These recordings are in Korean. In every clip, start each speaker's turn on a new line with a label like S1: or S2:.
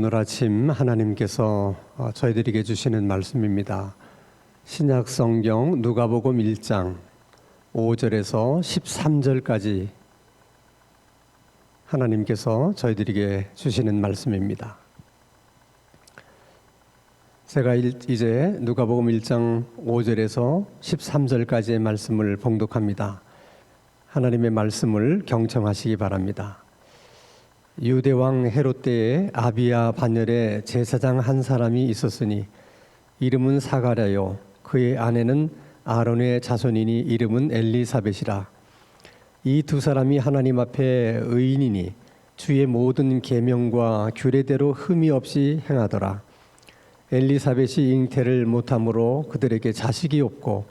S1: 오늘 아침 하나님께서 저희들에게 주시는 말씀입니다. 신약 성경 누가복음 1장 5절에서 13절까지 하나님께서 저희들에게 주시는 말씀입니다. 제가 이제 누가복음 1장 5절에서 13절까지의 말씀을 봉독합니다. 하나님의 말씀을 경청하시기 바랍니다. 유대왕 헤롯 때에 아비야 반열에 제사장 한 사람이 있었으니 이름은 사가랴요 그의 아내는 아론의 자손이니 이름은 엘리사벳이라. 이 두 사람이 하나님 앞에 의인이니 주의 모든 계명과 규례대로 흠이 없이 행하더라. 엘리사벳이 잉태를 못함으로 그들에게 자식이 없고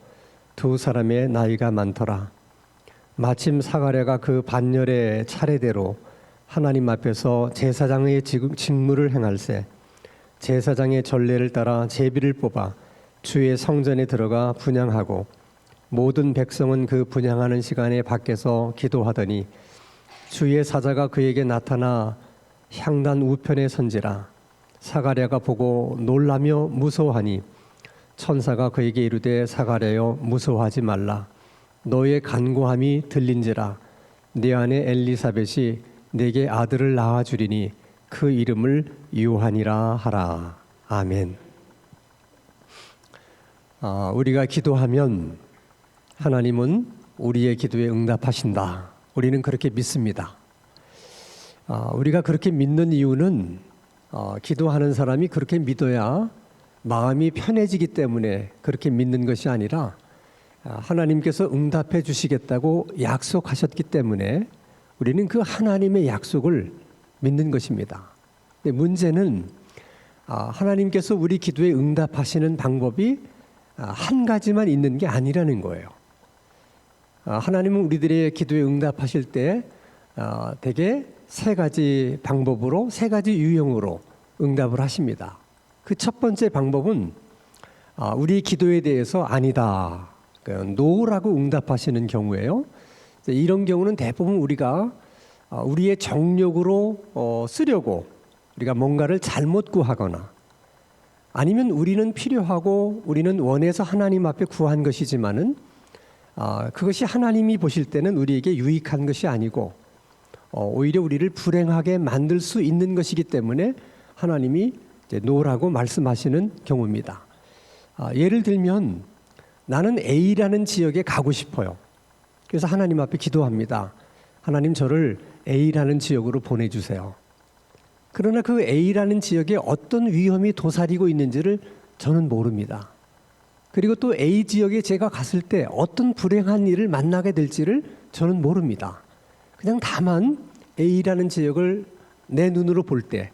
S1: 두 사람의 나이가 많더라. 마침 사가랴가 그 반열의 차례대로 하나님 앞에서 제사장의 직무를 행할세 제사장의 전례를 따라 제비를 뽑아 주의 성전에 들어가 분향하고 모든 백성은 그 분향하는 시간에 밖에서 기도하더니 주의 사자가 그에게 나타나 향단 우편에 선지라. 사가랴가 보고 놀라며 무서워하니 천사가 그에게 이르되 사가랴여 무서워하지 말라. 너의 간구함이 들린지라. 네 아내 엘리사벳이 내게 아들을 낳아주리니 그 이름을 요한이라 하라. 아멘. 우리가 기도하면 하나님은 우리의 기도에 응답하신다. 우리는 그렇게 믿습니다. 우리가 그렇게 믿는 이유는 기도하는 사람이 그렇게 믿어야 마음이 편해지기 때문에 그렇게 믿는 것이 아니라 하나님께서 응답해 주시겠다고 약속하셨기 때문에 우리는 그 하나님의 약속을 믿는 것입니다. 근데 문제는 하나님께서 우리 기도에 응답하시는 방법이 한 가지만 있는 게 아니라는 거예요. 하나님은 우리들의 기도에 응답하실 때 대개 세 가지 방법으로, 세 가지 유형으로 응답을 하십니다. 그 첫 번째 방법은 우리 기도에 대해서 아니다, 노라고 응답하시는 경우예요. 이런 경우는 대부분 우리가 우리의 정욕으로 쓰려고 우리가 뭔가를 잘못 구하거나 아니면 우리는 필요하고 우리는 원해서 하나님 앞에 구한 것이지만은 그것이 하나님이 보실 때는 우리에게 유익한 것이 아니고 오히려 우리를 불행하게 만들 수 있는 것이기 때문에 하나님이 이제 노라고 말씀하시는 경우입니다. 예를 들면 나는 A라는 지역에 가고 싶어요. 그래서 하나님 앞에 기도합니다. 하나님 저를 A라는 지역으로 보내주세요. 그러나 그 A라는 지역에 어떤 위험이 도사리고 있는지를 저는 모릅니다. 그리고 또 A 지역에 제가 갔을 때 어떤 불행한 일을 만나게 될지를 저는 모릅니다. 그냥 다만 A라는 지역을 내 눈으로 볼 때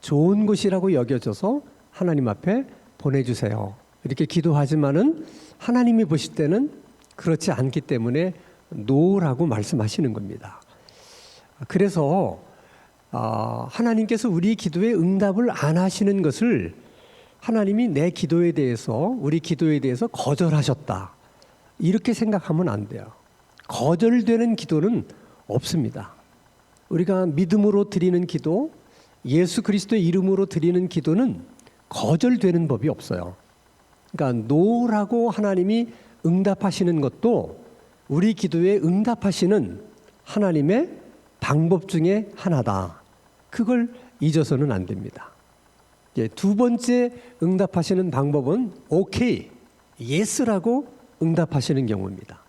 S1: 좋은 곳이라고 여겨져서 하나님 앞에 보내주세요. 이렇게 기도하지만은 하나님이 보실 때는 그렇지 않기 때문에 노라고 말씀하시는 겁니다. 그래서 하나님께서 우리 기도에 응답을 안 하시는 것을 하나님이 내 기도에 대해서, 우리 기도에 대해서 거절하셨다, 이렇게 생각하면 안 돼요. 거절되는 기도는 없습니다. 우리가 믿음으로 드리는 기도, 예수 그리스도의 이름으로 드리는 기도는 거절되는 법이 없어요. 그러니까 노라고 하나님이 응답하시는 것도 우리 기도에 응답하시는 하나님의 방법 중에 하나다. 그걸 잊어서는 안 됩니다. 두 번째 응답하시는 방법은 오케이, 예스라고 응답하시는 경우입니다.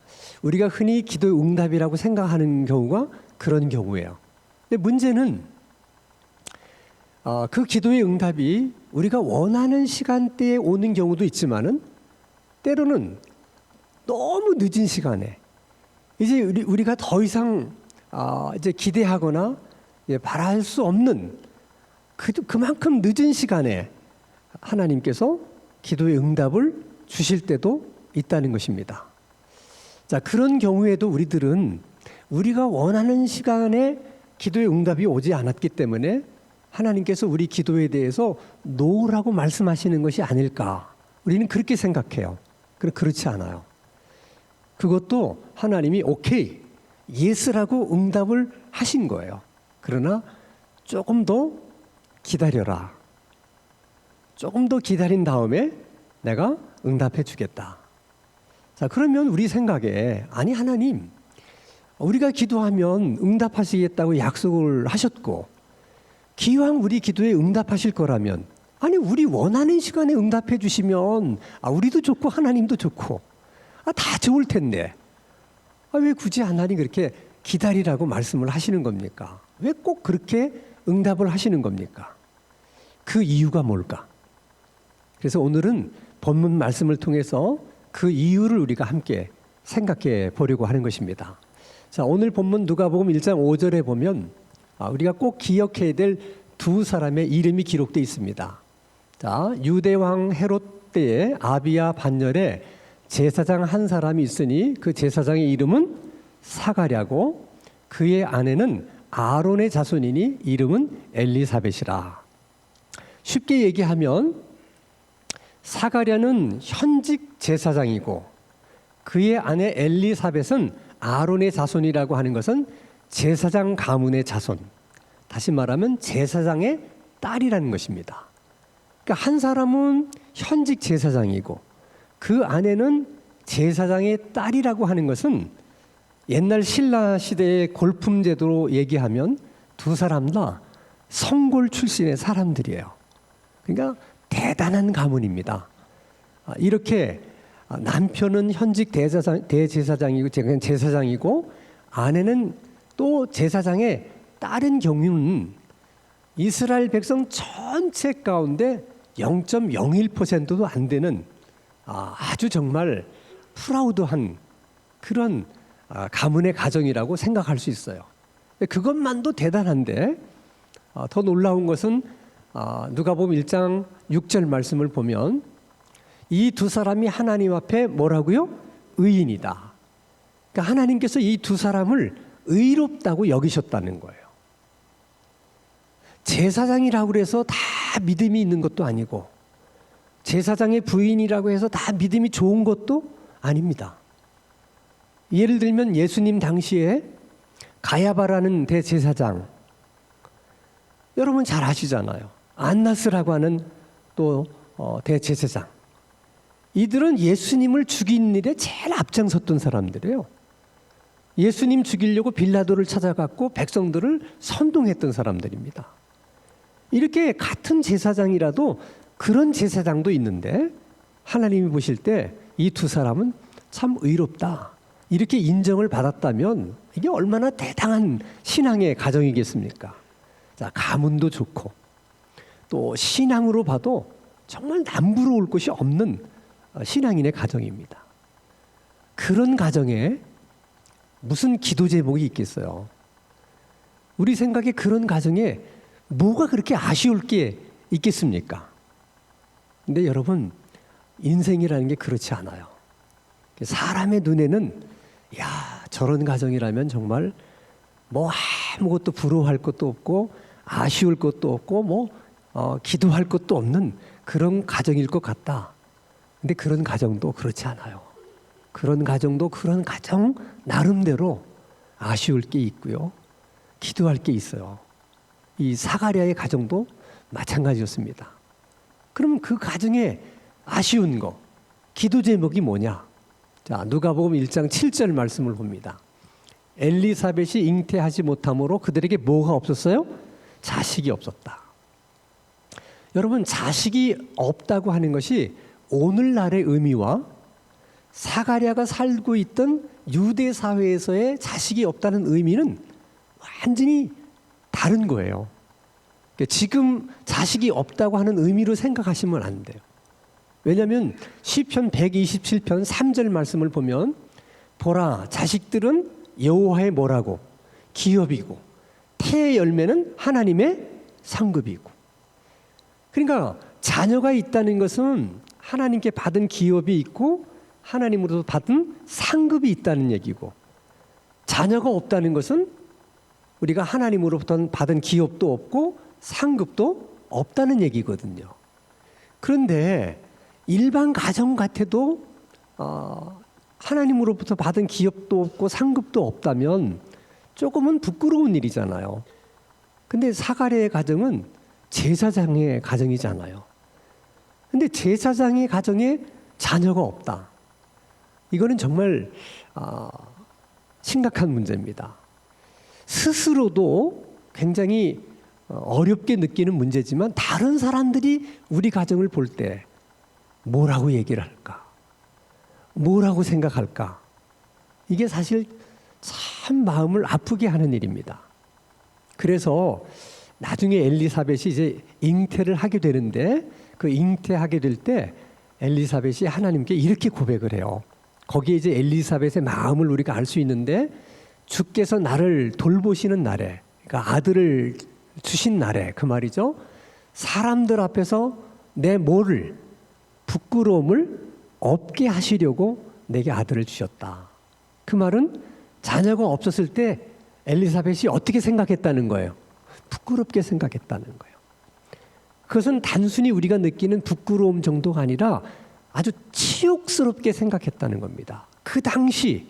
S1: 우리가 흔히 기도의 응답이라고 생각하는 경우가 그런 경우예요. 근데 문제는 그 기도의 응답이 우리가 원하는 시간대에 오는 경우도 있지만은 때로는 너무 늦은 시간에 이제 우리가 더 이상 이제 기대하거나 바랄 수 없는 그만큼 늦은 시간에 하나님께서 기도의 응답을 주실 때도 있다는 것입니다. 자, 그런 경우에도 우리들은 우리가 원하는 시간에 기도의 응답이 오지 않았기 때문에 하나님께서 우리 기도에 대해서 노라고 말씀하시는 것이 아닐까, 우리는 그렇게 생각해요. 그렇지 않아요. 그것도 하나님이 오케이, 예스라고 응답을 하신 거예요. 그러나 조금 더 기다려라. 조금 더 기다린 다음에 내가 응답해 주겠다. 자, 그러면 우리 생각에 아니 하나님, 우리가 기도하면 응답하시겠다고 약속을 하셨고 기왕 우리 기도에 응답하실 거라면 아니 우리 원하는 시간에 응답해 주시면 우리도 좋고 하나님도 좋고 다 좋을 텐데 왜 굳이 하나님 그렇게 기다리라고 말씀을 하시는 겁니까? 왜 꼭 그렇게 응답을 하시는 겁니까? 그 이유가 뭘까? 그래서 오늘은 본문 말씀을 통해서 그 이유를 우리가 함께 생각해 보려고 하는 것입니다. 자, 오늘 본문 누가복음 1장 5절에 보면 우리가 꼭 기억해야 될 두 사람의 이름이 기록되어 있습니다. 자, 유대왕 헤롯 때에 아비야 반열에 제사장 한 사람이 있으니 그 제사장의 이름은 사가랴고 그의 아내는 아론의 자손이니 이름은 엘리사벳이라. 쉽게 얘기하면 사가랴는 현직 제사장이고 그의 아내 엘리사벳은 아론의 자손이라고 하는 것은 제사장 가문의 자손, 다시 말하면 제사장의 딸이라는 것입니다. 그러니까 한 사람은 현직 제사장이고 그 아내는 제사장의 딸이라고 하는 것은 옛날 신라 시대의 골품 제도로 얘기하면 두 사람 다 성골 출신의 사람들이에요. 그러니까 대단한 가문입니다. 이렇게 남편은 현직 대제사장이고 제사장이고 아내는 또 제사장의 딸인 경우는 이스라엘 백성 전체 가운데 0.01%도 안 되는 아주 정말 프라우드한 그런 가문의 가정이라고 생각할 수 있어요. 그것만도 대단한데 더 놀라운 것은 누가복음 1장 6절 말씀을 보면 이 두 사람이 하나님 앞에 뭐라고요? 의인이다. 그러니까 하나님께서 이 두 사람을 의롭다고 여기셨다는 거예요. 제사장이라고 해서 다 믿음이 있는 것도 아니고 제사장의 부인이라고 해서 다 믿음이 좋은 것도 아닙니다. 예를 들면 예수님 당시에 가야바라는 대제사장, 여러분 잘 아시잖아요. 안나스라고 하는 또 대제사장, 이들은 예수님을 죽인 일에 제일 앞장섰던 사람들이에요. 예수님 죽이려고 빌라도를 찾아갔고 백성들을 선동했던 사람들입니다. 이렇게 같은 제사장이라도 그런 제사장도 있는데 하나님이 보실 때 이 두 사람은 참 의롭다 이렇게 인정을 받았다면 이게 얼마나 대단한 신앙의 가정이겠습니까? 자, 가문도 좋고 또 신앙으로 봐도 정말 남부러울 곳이 없는 신앙인의 가정입니다. 그런 가정에 무슨 기도 제목이 있겠어요? 우리 생각에 그런 가정에 뭐가 그렇게 아쉬울 게 있겠습니까? 근데 여러분, 인생이라는 게 그렇지 않아요. 사람의 눈에는 야, 저런 가정이라면 정말 뭐 아무것도 부러워할 것도 없고 아쉬울 것도 없고 기도할 것도 없는 그런 가정일 것 같다. 근데 그런 가정도 그렇지 않아요. 그런 가정도 그런 가정 나름대로 아쉬울 게 있고요. 기도할 게 있어요. 이 사가랴의 가정도 마찬가지였습니다. 그럼 그 가정에 아쉬운 거, 기도 제목이 뭐냐? 자, 누가복음 1장 7절 말씀을 봅니다. 엘리사벳이 잉태하지 못함으로 그들에게 뭐가 없었어요? 자식이 없었다. 여러분, 자식이 없다고 하는 것이 오늘날의 의미와 사가랴가 살고 있던 유대 사회에서의 자식이 없다는 의미는 완전히 다른 거예요. 지금 자식이 없다고 하는 의미로 생각하시면 안 돼요. 왜냐하면 시편 127편 3절 말씀을 보면 보라, 자식들은 여호와의 뭐라고? 기업이고 태의 열매는 하나님의 상급이고. 그러니까 자녀가 있다는 것은 하나님께 받은 기업이 있고 하나님으로부터 받은 상급이 있다는 얘기고, 자녀가 없다는 것은 우리가 하나님으로부터 받은 기업도 없고 상급도 없다는 얘기거든요. 그런데 일반 가정 같아도 하나님으로부터 받은 기업도 없고 상급도 없다면 조금은 부끄러운 일이잖아요. 근데 사가랴의 가정은 제사장의 가정이잖아요. 근데 제사장의 가정에 자녀가 없다. 이거는 정말 심각한 문제입니다. 스스로도 굉장히 어렵게 느끼는 문제지만 다른 사람들이 우리 가정을 볼 때 뭐라고 얘기를 할까? 뭐라고 생각할까? 이게 사실 참 마음을 아프게 하는 일입니다. 그래서 나중에 엘리사벳이 이제 잉태를 하게 되는데 그 잉태하게 될 때 엘리사벳이 하나님께 이렇게 고백을 해요. 거기에 이제 엘리사벳의 마음을 우리가 알 수 있는데 주께서 나를 돌보시는 날에, 그러니까 아들을 주신 날에, 그 말이죠. 사람들 앞에서 내 뭐를, 부끄러움을 없게 하시려고 내게 아들을 주셨다. 그 말은 자녀가 없었을 때 엘리사벳이 어떻게 생각했다는 거예요? 부끄럽게 생각했다는 거예요. 그것은 단순히 우리가 느끼는 부끄러움 정도가 아니라 아주 치욕스럽게 생각했다는 겁니다. 그 당시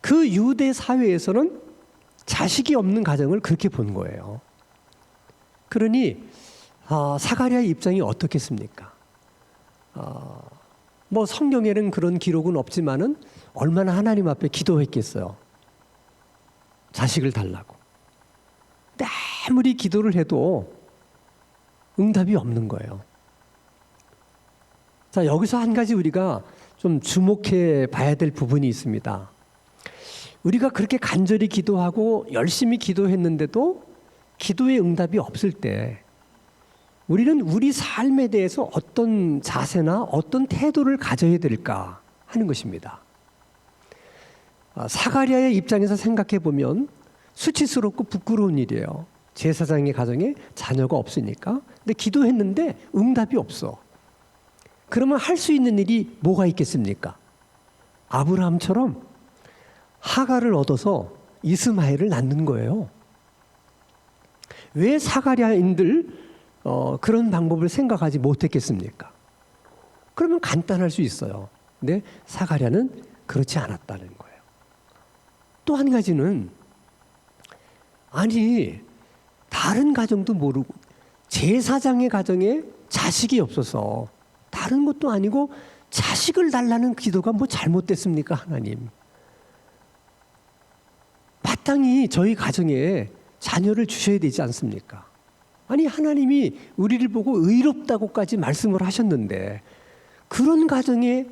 S1: 그 유대 사회에서는 자식이 없는 가정을 그렇게 본 거예요. 그러니 사가랴의 입장이 어떻겠습니까? 뭐 성경에는 그런 기록은 없지만은 얼마나 하나님 앞에 기도했겠어요. 자식을 달라고. 근데 아무리 기도를 해도 응답이 없는 거예요. 자, 여기서 한 가지 우리가 좀 주목해 봐야 될 부분이 있습니다. 우리가 그렇게 간절히 기도하고 열심히 기도했는데도 기도의 응답이 없을 때 우리는 우리 삶에 대해서 어떤 자세나 어떤 태도를 가져야 될까 하는 것입니다. 사가랴의 입장에서 생각해 보면 수치스럽고 부끄러운 일이에요. 제사장의 가정에 자녀가 없으니까. 근데 기도했는데 응답이 없어. 그러면 할 수 있는 일이 뭐가 있겠습니까? 아브라함처럼 하갈을 얻어서 이스마엘을 낳는 거예요. 왜 사가랴인들 그런 방법을 생각하지 못했겠습니까? 그러면 간단할 수 있어요. 근데 사가랴는 그렇지 않았다는 거예요. 또 한 가지는 아니 다른 가정도 모르고 제사장의 가정에 자식이 없어서 다른 것도 아니고 자식을 달라는 기도가 뭐 잘못됐습니까? 하나님. 마땅히 저희 가정에 자녀를 주셔야 되지 않습니까? 아니 하나님이 우리를 보고 의롭다고까지 말씀을 하셨는데 그런 가정에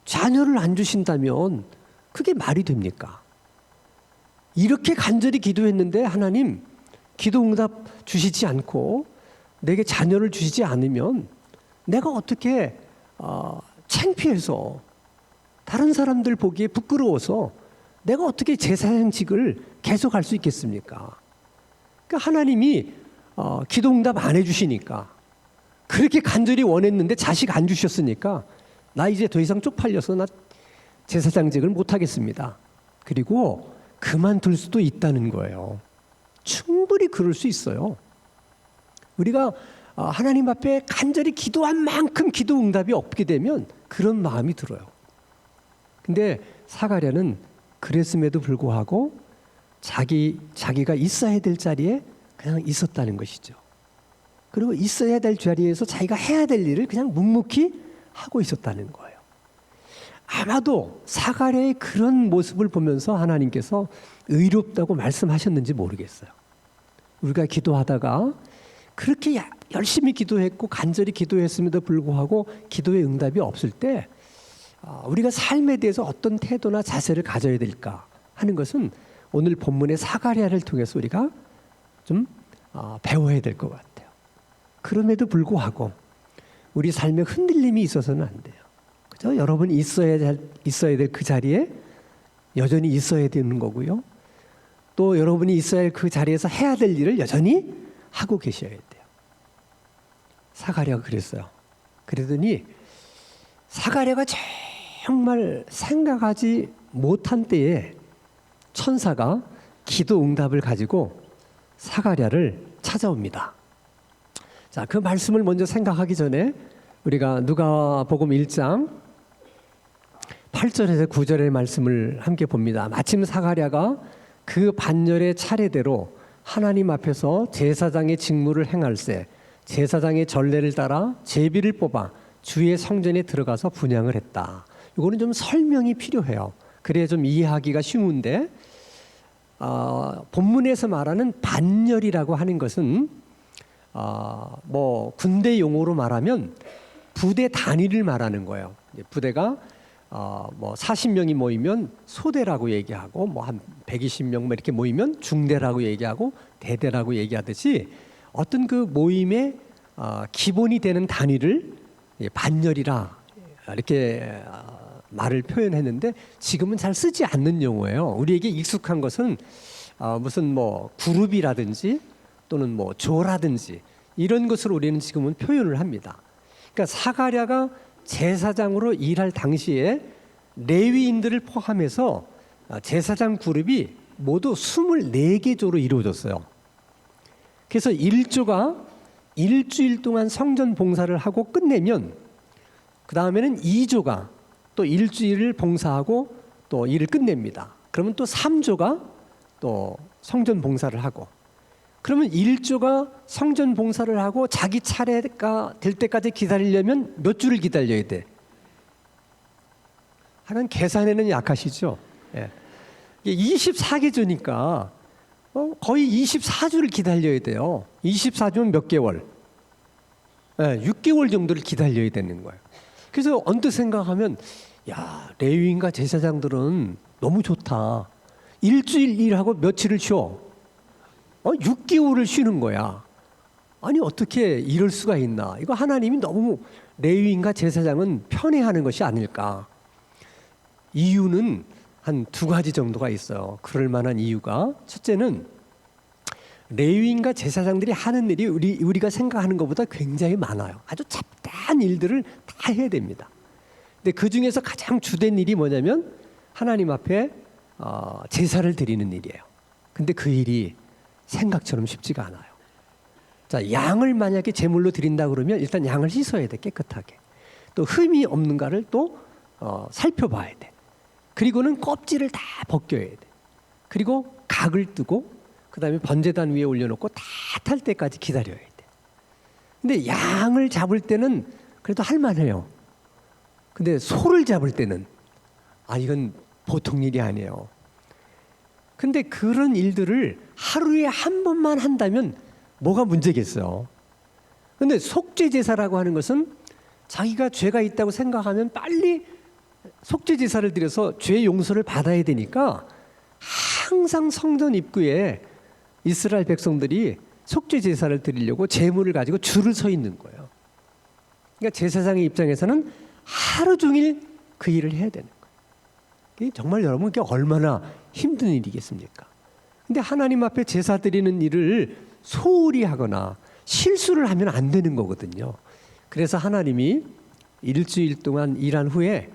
S1: 자녀를 안 주신다면 그게 말이 됩니까? 이렇게 간절히 기도했는데 하나님 기도 응답 주시지 않고 내게 자녀를 주시지 않으면 내가 어떻게 창피해서 다른 사람들 보기에 부끄러워서 내가 어떻게 제사장직을 계속할 수 있겠습니까? 그러니까 하나님이 기도 응답 안 해주시니까 그렇게 간절히 원했는데 자식 안 주셨으니까 나 이제 더 이상 쪽팔려서 나 제사장직을 못하겠습니다. 그리고 그만둘 수도 있다는 거예요. 충분히 그럴 수 있어요. 우리가 하나님 앞에 간절히 기도한 만큼 기도 응답이 없게 되면 그런 마음이 들어요. 근데 사가랴는 그랬음에도 불구하고 자기가 있어야 될 자리에 그냥 있었다는 것이죠. 그리고 있어야 될 자리에서 자기가 해야 될 일을 그냥 묵묵히 하고 있었다는 거예요. 아마도 사가랴의 그런 모습을 보면서 하나님께서 의롭다고 말씀하셨는지 모르겠어요. 우리가 기도하다가 그렇게 열심히 기도했고 간절히 기도했음에도 불구하고 기도의 응답이 없을 때 우리가 삶에 대해서 어떤 태도나 자세를 가져야 될까 하는 것은 오늘 본문의 사가랴를 통해서 우리가 좀 배워야 될 것 같아요. 그럼에도 불구하고 우리 삶에 흔들림이 있어서는 안 돼요. 그죠? 여러분 있어야 될 그 자리에 여전히 있어야 되는 거고요. 또 여러분이 있어야 할 그 자리에서 해야 될 일을 여전히 하고 계셔야 돼요. 사가랴가 그랬어요. 그러더니 사가랴가 정말 생각하지 못한 때에 천사가 기도 응답을 가지고 사가랴를 찾아옵니다. 자, 그 말씀을 먼저 생각하기 전에 우리가 누가복음 1장 8절에서 9절의 말씀을 함께 봅니다. 마침 사가랴가 그 반열의 차례대로 하나님 앞에서 제사장의 직무를 행할세 제사장의 전례를 따라 제비를 뽑아 주의 성전에 들어가서 분향을 했다. 이거는 좀 설명이 필요해요. 그래야 좀 이해하기가 쉬운데 본문에서 말하는 반열이라고 하는 것은 뭐 군대 용어로 말하면 부대 단위를 말하는 거예요. 부대가 뭐 40명이 모이면 소대라고 얘기하고 뭐 한 120명 이렇게 모이면 중대라고 얘기하고 대대라고 얘기하듯이 어떤 그 모임의 기본이 되는 단위를 반열이라 이렇게 말을 표현했는데 지금은 잘 쓰지 않는 용어예요. 우리에게 익숙한 것은 무슨 뭐 그룹이라든지 또는 뭐 조라든지 이런 것으로 우리는 지금은 표현을 합니다. 그러니까 사가랴가 제사장으로 일할 당시에 레위인들을 포함해서 제사장 그룹이 모두 24개 조로 이루어졌어요. 그래서 1조가 일주일 동안 성전 봉사를 하고 끝내면 그 다음에는 2조가 또 일주일을 봉사하고 또 일을 끝냅니다. 그러면 또 3조가 또 성전 봉사를 하고, 그러면 1조가 성전 봉사를 하고 자기 차례가 될 때까지 기다리려면 몇 주를 기다려야 돼? 하여간 계산에는 약하시죠. 예. 24개조니까 거의 24주를 기다려야 돼요. 24주면 몇 개월? 6개월 정도를 기다려야 되는 거예요. 그래서 언뜻 생각하면 야, 레위인과 제사장들은 너무 좋다. 일주일 일하고 며칠을 쉬어? 6개월을 쉬는 거야. 아니 어떻게 이럴 수가 있나? 이거 하나님이 너무 레위인과 제사장은 편애하는 것이 아닐까? 이유는 한 2가지 정도가 있어요. 그럴 만한 이유가, 첫째는 레위인과 제사장들이 하는 일이 우리가 생각하는 것보다 굉장히 많아요. 아주 잡다한 일들을 다 해야 됩니다. 근데 그 중에서 가장 주된 일이 뭐냐면 하나님 앞에 제사를 드리는 일이에요. 근데 그 일이 생각처럼 쉽지가 않아요. 자, 양을 만약에 제물로 드린다 그러면 일단 양을 씻어야 돼, 깨끗하게. 또 흠이 없는가를 또 살펴봐야 돼. 그리고는 껍질을 다 벗겨야 돼. 그리고 각을 뜨고 그 다음에 번제단 위에 올려놓고 다 탈 때까지 기다려야 돼. 근데 양을 잡을 때는 그래도 할만해요. 근데 소를 잡을 때는 이건 보통 일이 아니에요. 근데 그런 일들을 하루에 한 번만 한다면 뭐가 문제겠어요. 근데 속죄 제사라고 하는 것은 자기가 죄가 있다고 생각하면 빨리 속죄 제사를 드려서 죄 용서를 받아야 되니까 항상 성전 입구에 이스라엘 백성들이 속죄 제사를 드리려고 제물을 가지고 줄을 서 있는 거예요. 그러니까 제사장의 입장에서는 하루 종일 그 일을 해야 되는 거예요. 정말 여러분 그게 얼마나 힘든 일이겠습니까? 근데 하나님 앞에 제사 드리는 일을 소홀히 하거나 실수를 하면 안 되는 거거든요. 그래서 하나님이 일주일 동안 일한 후에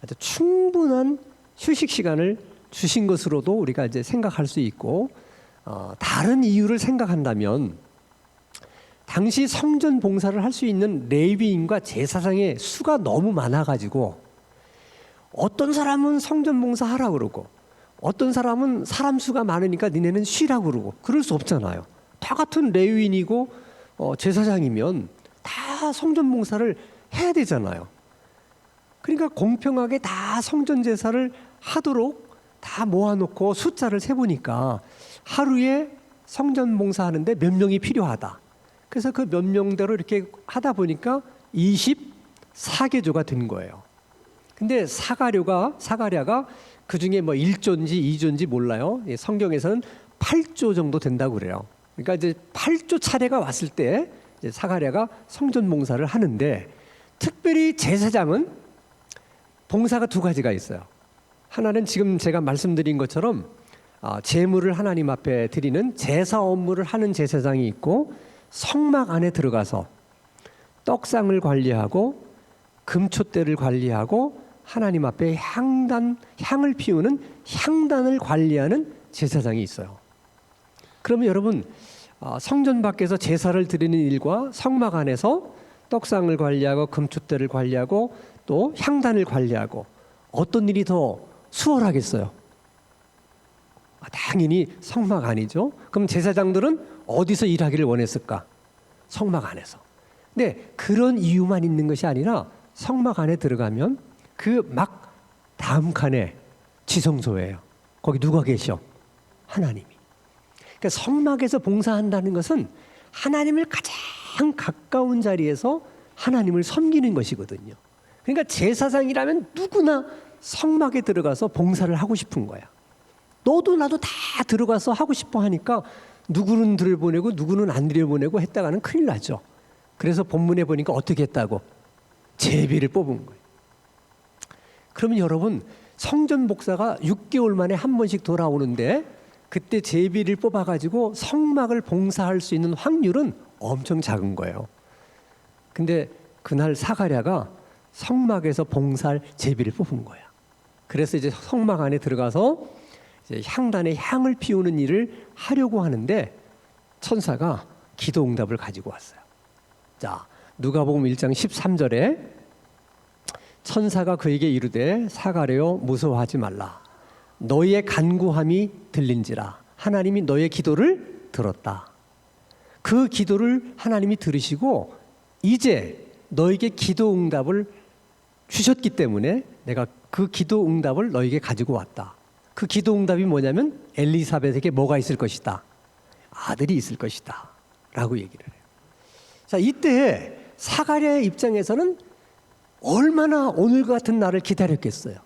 S1: 아주 충분한 휴식 시간을 주신 것으로도 우리가 이제 생각할 수 있고, 다른 이유를 생각한다면 당시 성전 봉사를 할 수 있는 레위인과 제사장의 수가 너무 많아가지고 어떤 사람은 성전 봉사하라 그러고 어떤 사람은 사람 수가 많으니까 니네는 쉬라 그러고 그럴 수 없잖아요. 다 같은 레위인이고 제사장이면 다 성전 봉사를 해야 되잖아요. 그러니까 공평하게 다 성전 제사를 하도록 다 모아놓고 숫자를 세보니까 하루에 성전 봉사하는데 몇 명이 필요하다. 그래서 그 몇 명대로 이렇게 하다 보니까 24개조가 된 거예요. 근데 사가랴가 그 중에 뭐 1조인지 2조인지 몰라요. 성경에서는 8조 정도 된다고 그래요. 그러니까 이제 8조 차례가 왔을 때 이제 사가랴가 성전 봉사를 하는데, 특별히 제사장은 봉사가 2가지가 있어요. 하나는 지금 제가 말씀드린 것처럼 제물을 하나님 앞에 드리는 제사 업무를 하는 제사장이 있고, 성막 안에 들어가서 떡상을 관리하고 금촛대를 관리하고 하나님 앞에 향을 피우는 향단을 관리하는 제사장이 있어요. 그러면 여러분, 성전 밖에서 제사를 드리는 일과 성막 안에서 떡상을 관리하고 금촛대를 관리하고 또 향단을 관리하고 어떤 일이 더 수월하겠어요? 당연히 성막 안이죠. 그럼 제사장들은 어디서 일하기를 원했을까? 성막 안에서. 근데 그런 이유만 있는 것이 아니라 성막 안에 들어가면 그 막 다음 칸에 지성소예요. 거기 누가 계셔? 하나님이. 그러니까 성막에서 봉사한다는 것은 하나님을 가장 가까운 자리에서 하나님을 섬기는 것이거든요. 그러니까 제사장이라면 누구나 성막에 들어가서 봉사를 하고 싶은 거야. 너도 나도 다 들어가서 하고 싶어 하니까 누구는 들여보내고 누구는 안 들여보내고 했다가는 큰일 나죠. 그래서 본문에 보니까 어떻게 했다고? 제비를 뽑은 거예요. 그러면 여러분, 성전 목사가 6개월 만에 한 번씩 돌아오는데 그때 제비를 뽑아가지고 성막을 봉사할 수 있는 확률은 엄청 작은 거예요. 근데 그날 사가랴가 성막에서 봉사할 제비를 뽑은 거야. 그래서 이제 성막 안에 들어가서 이제 향단에 향을 피우는 일을 하려고 하는데 천사가 기도 응답을 가지고 왔어요. 자, 누가복음 1장 13절에 천사가 그에게 이르되 사가랴여 무서워하지 말라. 너희의 간구함이 들린지라. 하나님이 너의 기도를 들었다. 그 기도를 하나님이 들으시고 이제 너에게 기도 응답을 주셨기 때문에 내가 그 기도 응답을 너에게 가지고 왔다. 그 기도 응답이 뭐냐면 엘리사벳에게 뭐가 있을 것이다. 아들이 있을 것이다. 라고 얘기를 해요. 자, 이때 사가랴의 입장에서는 얼마나 오늘 같은 날을 기다렸겠어요.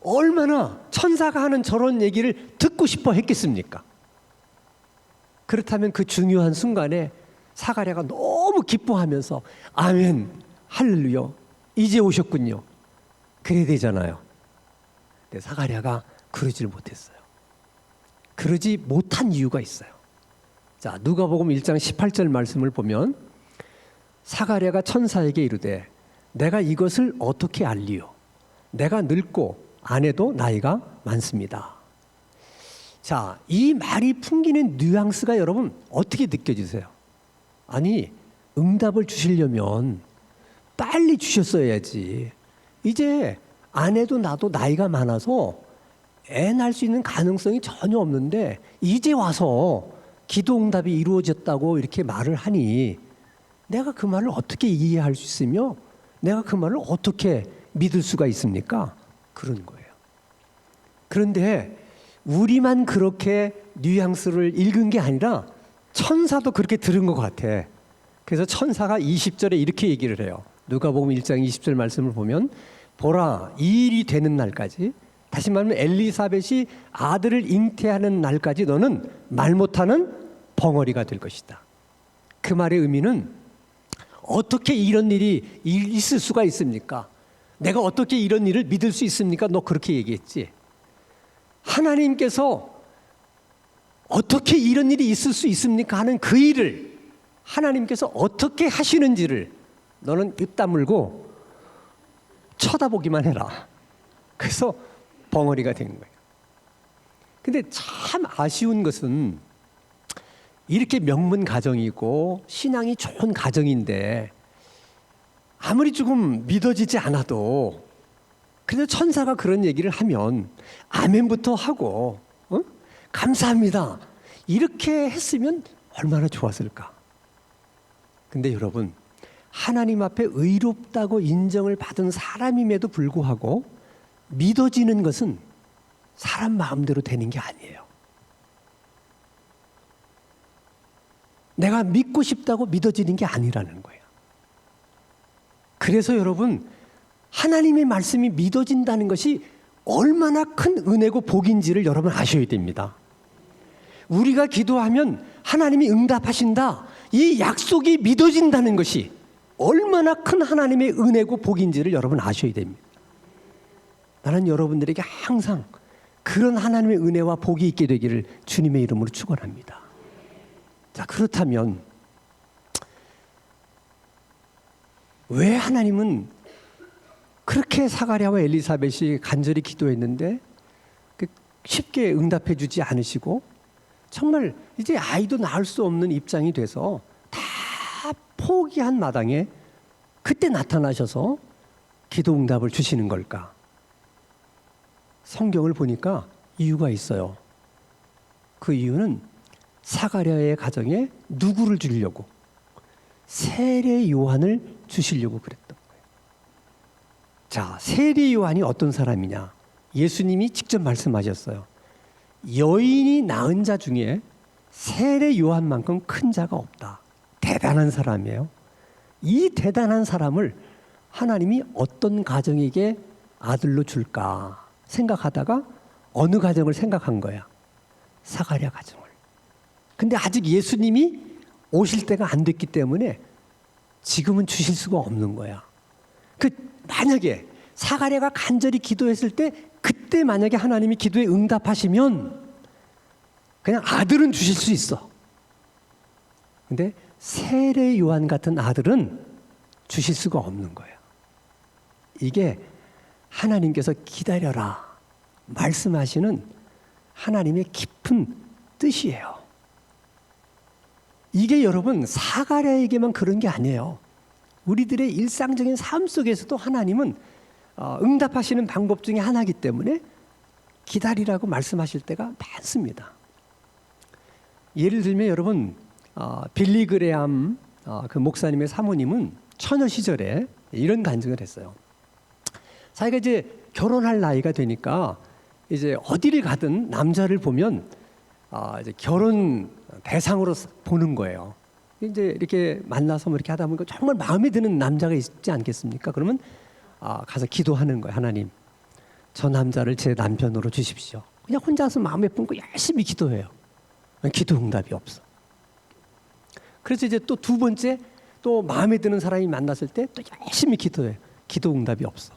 S1: 얼마나 천사가 하는 저런 얘기를 듣고 싶어 했겠습니까? 그렇다면 그 중요한 순간에 사가랴가 너무 기뻐하면서 아멘, 할렐루야, 이제 오셨군요. 그래야 되잖아요. 근데 사가랴가 그러질 못했어요. 그러지 못한 이유가 있어요. 자, 누가복음 1장 18절 말씀을 보면 사가랴가 천사에게 이르되 내가 이것을 어떻게 알리요? 내가 늙고 아내도 나이가 많습니다. 자, 이 말이 풍기는 뉘앙스가 여러분 어떻게 느껴지세요? 아니, 응답을 주시려면 빨리 주셨어야지. 이제 아내도 나도 나이가 많아서 애 낳을 수 있는 가능성이 전혀 없는데 이제 와서 기도 응답이 이루어졌다고 이렇게 말을 하니 내가 그 말을 어떻게 이해할 수 있으며 내가 그 말을 어떻게 믿을 수가 있습니까? 그런 거예요. 그런데 우리만 그렇게 뉘앙스를 읽은 게 아니라 천사도 그렇게 들은 것 같아. 그래서 천사가 20절에 이렇게 얘기를 해요. 누가복음 1장 20절 말씀을 보면 보라, 이 일이 되는 날까지, 다시 말하면 엘리사벳이 아들을 잉태하는 날까지 너는 말 못하는 벙어리가 될 것이다. 그 말의 의미는 어떻게 이런 일이 있을 수가 있습니까? 내가 어떻게 이런 일을 믿을 수 있습니까? 너 그렇게 얘기했지. 하나님께서 어떻게 이런 일이 있을 수 있습니까? 하는 그 일을 하나님께서 어떻게 하시는지를 너는 입 다물고 쳐다보기만 해라. 그래서 벙어리가 된 거예요. 근데 참 아쉬운 것은 이렇게 명문 가정이고 신앙이 좋은 가정인데 아무리 조금 믿어지지 않아도 그래도 천사가 그런 얘기를 하면 아멘부터 하고 감사합니다 이렇게 했으면 얼마나 좋았을까. 근데 여러분, 하나님 앞에 의롭다고 인정을 받은 사람임에도 불구하고 믿어지는 것은 사람 마음대로 되는 게 아니에요. 내가 믿고 싶다고 믿어지는 게 아니라는 거예요. 그래서 여러분, 하나님의 말씀이 믿어진다는 것이 얼마나 큰 은혜고 복인지를 여러분 아셔야 됩니다. 우리가 기도하면 하나님이 응답하신다, 이 약속이 믿어진다는 것이 얼마나 큰 하나님의 은혜고 복인지를 여러분 아셔야 됩니다. 나는 여러분들에게 항상 그런 하나님의 은혜와 복이 있게 되기를 주님의 이름으로 축원합니다. 자, 그렇다면 왜 하나님은 그렇게 사가랴와 엘리사벳이 간절히 기도했는데 쉽게 응답해 주지 않으시고 정말 이제 아이도 낳을 수 없는 입장이 돼서 다 포기한 마당에 그때 나타나셔서 기도 응답을 주시는 걸까? 성경을 보니까 이유가 있어요. 그 이유는 사가랴의 가정에 누구를 주려고? 세례 요한을 주시려고 그랬던 거예요. 자, 세례 요한이 어떤 사람이냐? 예수님이 직접 말씀하셨어요. 여인이 낳은 자 중에 세례 요한만큼 큰 자가 없다. 대단한 사람이에요. 이 대단한 사람을 하나님이 어떤 가정에게 아들로 줄까 생각하다가 어느 가정을 생각한 거야? 사가랴 가정을. 근데 아직 예수님이 오실 때가 안 됐기 때문에 지금은 주실 수가 없는 거야. 만약에 사가랴가 간절히 기도했을 때 그때 만약에 하나님이 기도에 응답하시면 그냥 아들은 주실 수 있어. 근데 세례 요한 같은 아들은 주실 수가 없는 거예요. 이게 하나님께서 기다려라 말씀하시는 하나님의 깊은 뜻이에요. 이게 여러분 사가랴에게만 그런 게 아니에요. 우리들의 일상적인 삶 속에서도 하나님은 응답하시는 방법 중에 하나이기 때문에 기다리라고 말씀하실 때가 많습니다. 예를 들면 여러분 빌리 그레함 그 목사님의 사모님은 처녀 시절에 이런 간증을 했어요. 자기가 이제 결혼할 나이가 되니까 이제 어디를 가든 남자를 보면 이제 결혼 대상으로 보는 거예요. 이제 이렇게 만나서 뭐 이렇게 하다 보니까 정말 마음에 드는 남자가 있지 않겠습니까? 그러면 가서 기도하는 거예요. 하나님, 저 남자를 제 남편으로 주십시오. 그냥 혼자서 마음에 품고 열심히 기도해요. 기도 응답이 없어. 그래서 이제 또 두 번째 또 마음에 드는 사람이 만났을 때 또 열심히 기도해요. 기도 응답이 없어.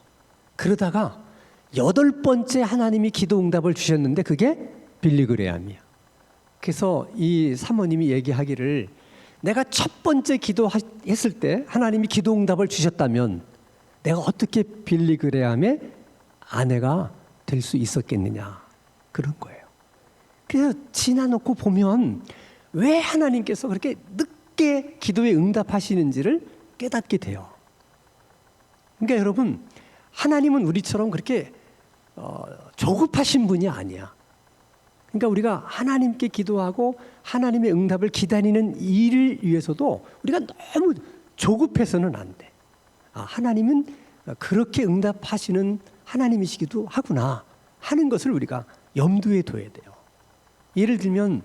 S1: 그러다가 8번째 하나님이 기도 응답을 주셨는데 그게 빌리 그레함이야. 그래서 이 사모님이 얘기하기를 내가 첫 번째 기도했을 때 하나님이 기도 응답을 주셨다면 내가 어떻게 빌리 그레함의 아내가 될 수 있었겠느냐 그런 거예요. 그래서 지나놓고 보면 왜 하나님께서 그렇게 늦게 기도에 응답하시는지를 깨닫게 돼요. 그러니까 여러분 하나님은 우리처럼 그렇게 조급하신 분이 아니야. 그러니까 우리가 하나님께 기도하고 하나님의 응답을 기다리는 일을 위해서도 우리가 너무 조급해서는 안 돼. 하나님은 그렇게 응답하시는 하나님이시기도 하구나 하는 것을 우리가 염두에 둬야 돼요. 예를 들면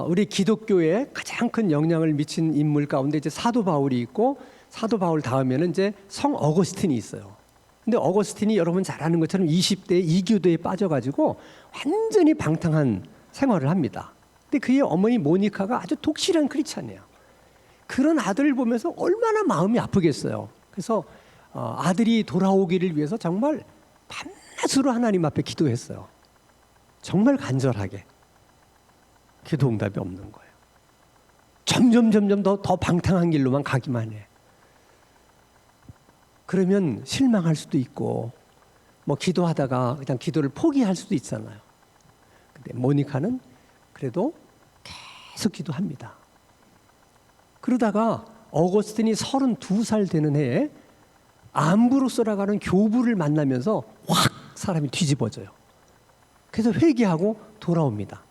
S1: 우리 기독교에 가장 큰 영향을 미친 인물 가운데 이제 사도 바울이 있고 사도 바울 다음에는 이제 성 어거스틴이 있어요. 근데 어거스틴이 여러분 잘 아는 것처럼 20대에 이교도에 빠져가지고 완전히 방탕한 생활을 합니다. 근데 그의 어머니 모니카가 아주 독실한 크리스찬이에요. 그런 아들을 보면서 얼마나 마음이 아프겠어요. 그래서 아들이 돌아오기를 위해서 정말 밤낮으로 하나님 앞에 기도했어요. 정말 간절하게. 기도 응답이 없는 거예요. 점점 더 방탕한 길로만 가기만 해. 그러면 실망할 수도 있고 뭐 기도하다가 그냥 기도를 포기할 수도 있잖아요. 근데 모니카는 그래도 계속 기도합니다. 그러다가 어거스틴이 32살 되는 해에 암브로스라고 교부를 만나면서 확 사람이 뒤집어져요. 그래서 회개하고 돌아옵니다.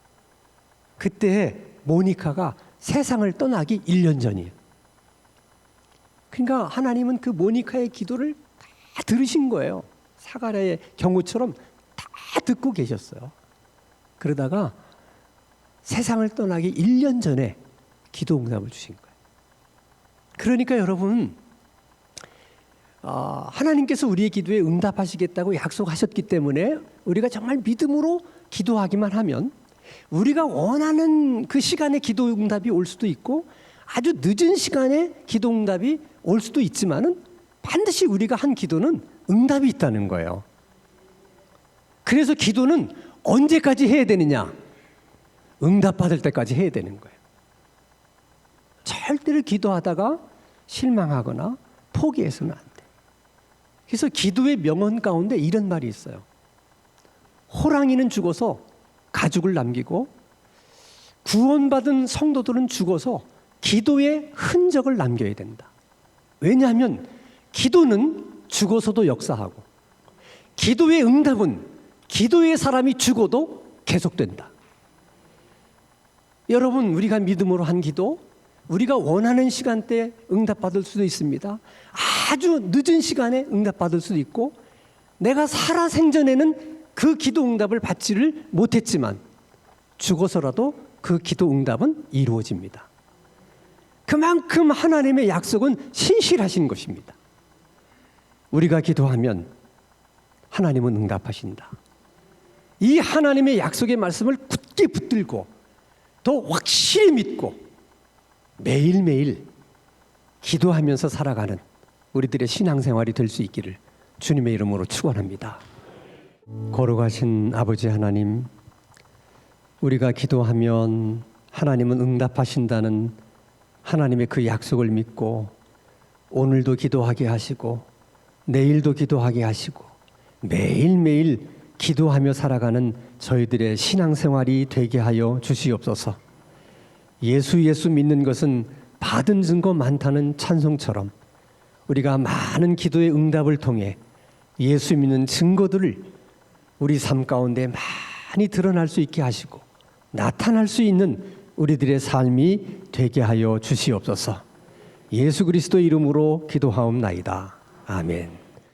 S1: 그때 모니카가 세상을 떠나기 1년 전이에요. 그러니까 하나님은 그 모니카의 기도를 다 들으신 거예요. 사가랴의 경우처럼 다 듣고 계셨어요. 그러다가 세상을 떠나기 1년 전에 기도 응답을 주신 거예요. 그러니까 여러분 하나님께서 우리의 기도에 응답하시겠다고 약속하셨기 때문에 우리가 정말 믿음으로 기도하기만 하면 우리가 원하는 그 시간에 기도 응답이 올 수도 있고 아주 늦은 시간에 기도 응답이 올 수도 있지만은 반드시 우리가 한 기도는 응답이 있다는 거예요. 그래서 기도는 언제까지 해야 되느냐? 응답받을 때까지 해야 되는 거예요. 절대로 기도하다가 실망하거나 포기해서는 안 돼. 그래서 기도의 명언 가운데 이런 말이 있어요. 호랑이는 죽어서 가죽을 남기고 구원받은 성도들은 죽어서 기도의 흔적을 남겨야 된다. 왜냐하면 기도는 죽어서도 역사하고 기도의 응답은 기도의 사람이 죽어도 계속된다. 여러분 우리가 믿음으로 한 기도 우리가 원하는 시간대에 응답받을 수도 있습니다. 아주 늦은 시간에 응답받을 수도 있고, 내가 살아 생전에는 그 기도 응답을 받지를 못했지만 죽어서라도 그 기도 응답은 이루어집니다. 그만큼 하나님의 약속은 신실하신 것입니다. 우리가 기도하면 하나님은 응답하신다. 이 하나님의 약속의 말씀을 굳게 붙들고 더 확실히 믿고 매일매일 기도하면서 살아가는 우리들의 신앙생활이 될 수 있기를 주님의 이름으로 축원합니다. 거룩하신 아버지 하나님, 우리가 기도하면 하나님은 응답하신다는 하나님의 그 약속을 믿고 오늘도 기도하게 하시고 내일도 기도하게 하시고 매일매일 기도하며 살아가는 저희들의 신앙생활이 되게 하여 주시옵소서. 예수 믿는 것은 받은 증거 많다는 찬송처럼 우리가 많은 기도의 응답을 통해 예수 믿는 증거들을 우리 삶 가운데 많이 드러날 수 있게 하시고 나타날 수 있는 우리들의 삶이 되게 하여 주시옵소서. 예수 그리스도 이름으로 기도하옵나이다. 아멘.